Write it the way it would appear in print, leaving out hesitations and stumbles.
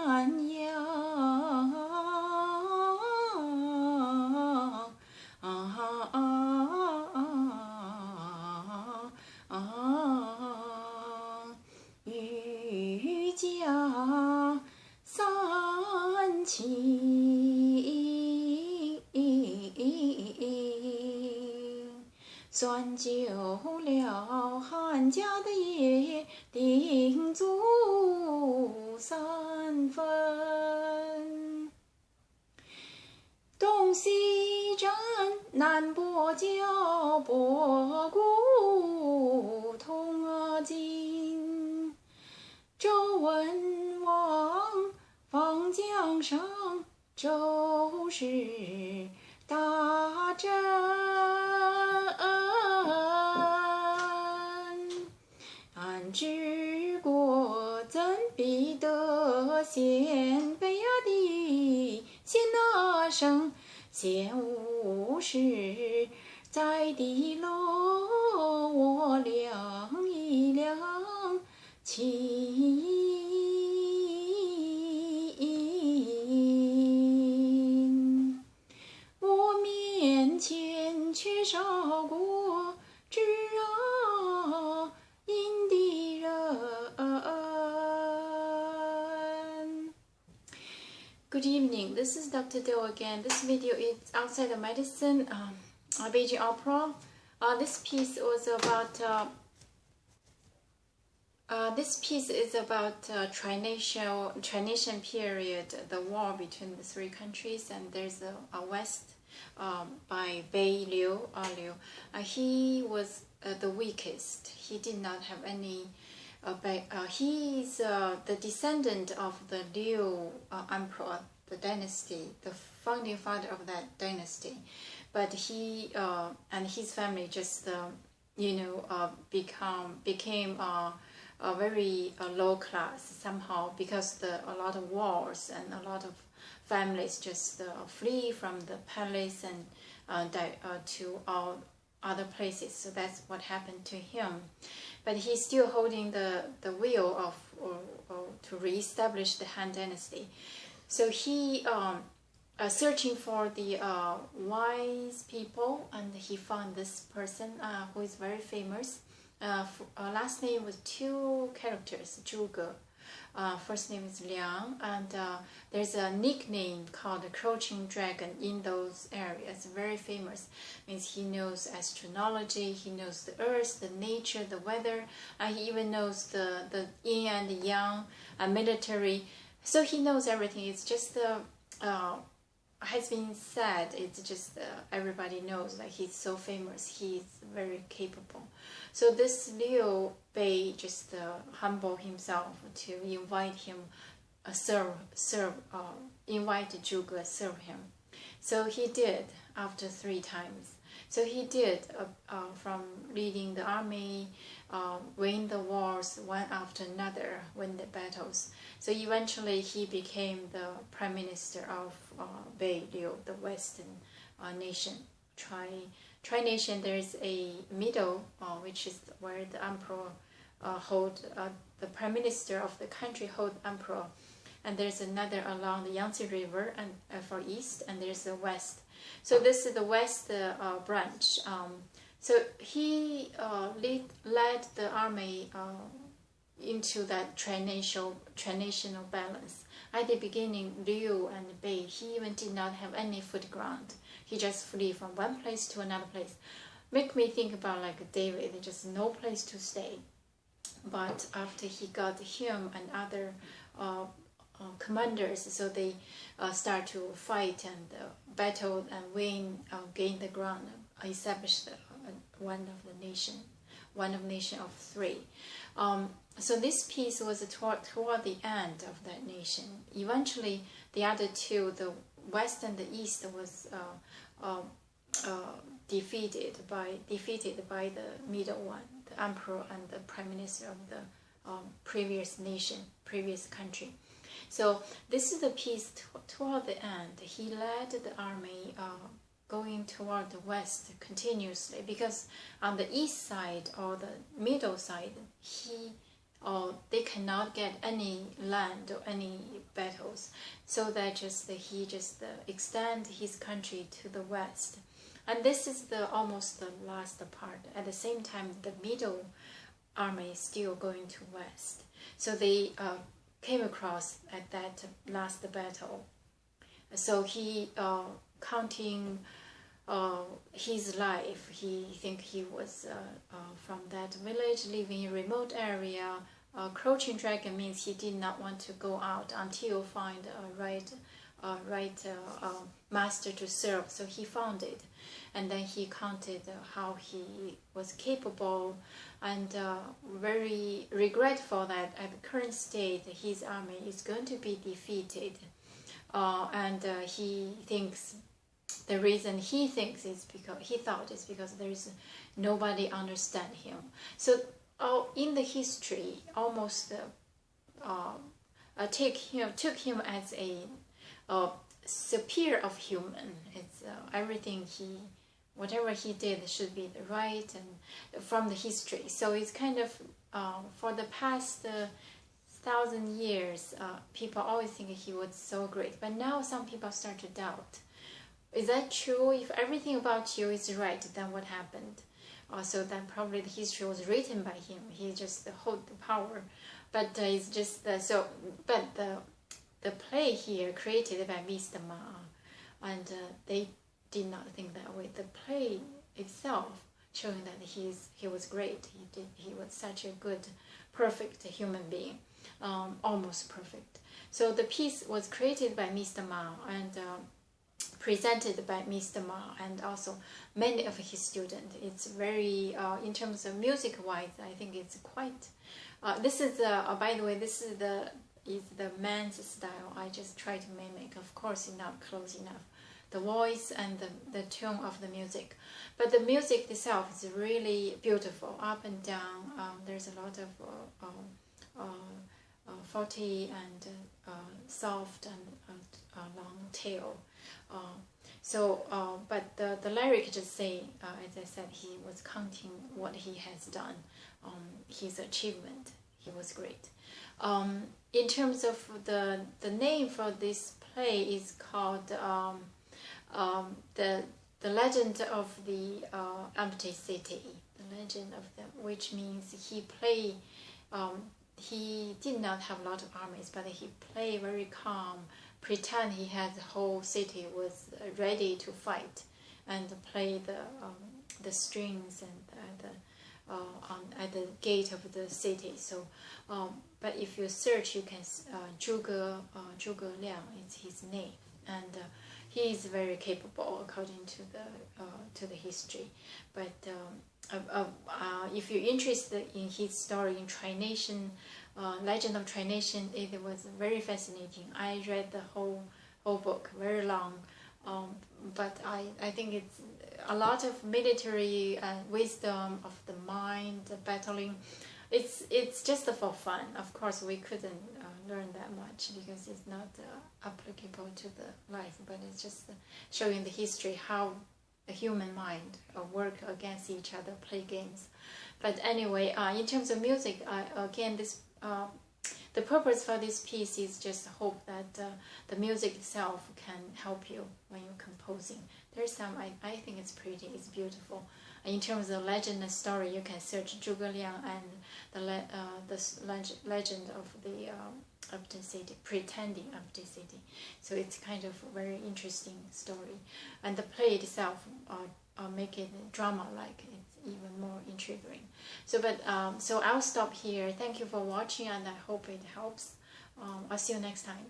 阳，渔家三秦，算旧了汉家的业，定足三分。东西战，南北交，博古通今。周文王方江上，周氏大震。安治国怎比得鲜卑呀的鲜那生？先无事在地楼，我量一量情。我面前缺少过之啊，因地人。Good evening, this is Dr. Do again. This video is outside of medicine, Beijing opera. This piece was about Trination period, the war between the three countries, and there's a west by Liu. He was the weakest. He did not have any. He is the descendant of the Liu emperor, the dynasty, the founding father of that dynasty. But he and his family just became a very low class somehow, because a lot of wars and a lot of families just flee from the palace and to all other places. So that's what happened to him. But he's still holding the wheel of to reestablish the Han dynasty. So he searching for the wise people, and he found this person who is very famous. Last name was two characters, Zhuge. First name is Liang, and there's a nickname called the Crouching Dragon in those areas, very famous. Means he knows astrology, he knows the earth, the nature, the weather, and he even knows the yin and the yang, military. So he knows everything. It's just has been said, it's just everybody knows, like he's so famous, he's very capable. So this Liu Bei just humble himself to invite him, invite Zhuge serve him. So he did after 3 times. So he did from leading the army, win the wars one after another, win the battles. So eventually he became the prime minister of Bei Liu, the Western nation. Tri-nation, there is a middle, which is where the emperor the prime minister of the country hold emperor. And there's another along the Yangtze River and for east, and there's the west. So this is the west branch. So he led the army into that trinational balance. At the beginning, Liu and Bei, he even did not have any foot ground. He just flee from one place to another place. Make me think about like David, just no place to stay. But after he got him and other commanders, so they start to fight and battle and win, gain the ground, establish one of nation of 3. So this piece was toward the end of that nation. Eventually, the other two, the west and the east, was defeated by the middle one, the emperor and the prime minister of the previous country. So this is the piece toward the end. He led the army going toward the west continuously, because on the east side or the middle side, he they cannot get any land or any battles, so that he extend his country to the west. And this is almost the last part. At the same time, the middle army is still going to west. So they came across at that last battle. So he counting his life, he think he was from that village, living in a remote area. Crouching dragon means he did not want to go out until find a right master to serve. So he found it, and then he counted how he was capable, and very regretful that at the current state his army is going to be defeated. And he thinks the reason he thinks is because there is nobody understand him. So in the history, almost took him as a superior of human. It's everything whatever he did should be the right, and from the history. So it's kind of for the past 1,000 years, people always think he was so great, but now some people start to doubt. Is that true? If everything about you is right, then what happened? So then probably the history was written by him. He just hold the power, but it's just so. But the play here created by Mr. Ma, and they did not think that way. The play itself showing that he was great. He was such a good, perfect human being, almost perfect. So the piece was created by Mr. Ma and presented by Mr. Ma and also many of his students. It's very, in terms of music-wise, I think it's quite. This is by the way, this is the man's style. I just try to mimic. Of course, not close enough. The voice and the tone of the music, but the music itself is really beautiful, up and down. There's a lot of forte and soft and long tail. But the lyric just say, as I said, he was counting what he has done, his achievement. He was great. In terms of the name for this play is called the Legend of the Empty City. The legend of which means he did not have a lot of armies, but he played very calm, pretend he had the whole city was ready to fight, and play the strings and at the gate of the city. So, but if you search, you can Zhuge Liang is his name, and he is very capable according to the history. But if you're interested in his story in Tri-Nation, Legend of Tri-Nation, it was very fascinating. I read the whole book, very long, but I think it's a lot of military wisdom of the mind, battling. It's just for fun. Of course, we couldn't learn that much because it's not applicable to the life, but it's just showing the history, how the human mind work against each other, play games. But anyway, in terms of music, again, the purpose for this piece is just hope that the music itself can help you when you're composing. There's some, I think it's pretty, it's beautiful. In terms of legend and story, you can search Zhuge Liang and the legend of the empty city, pretending empty city. So it's kind of a very interesting story, and the play itself make it drama-like. It's even more intriguing. So, so I'll stop here. Thank you for watching, and I hope it helps. I'll see you next time.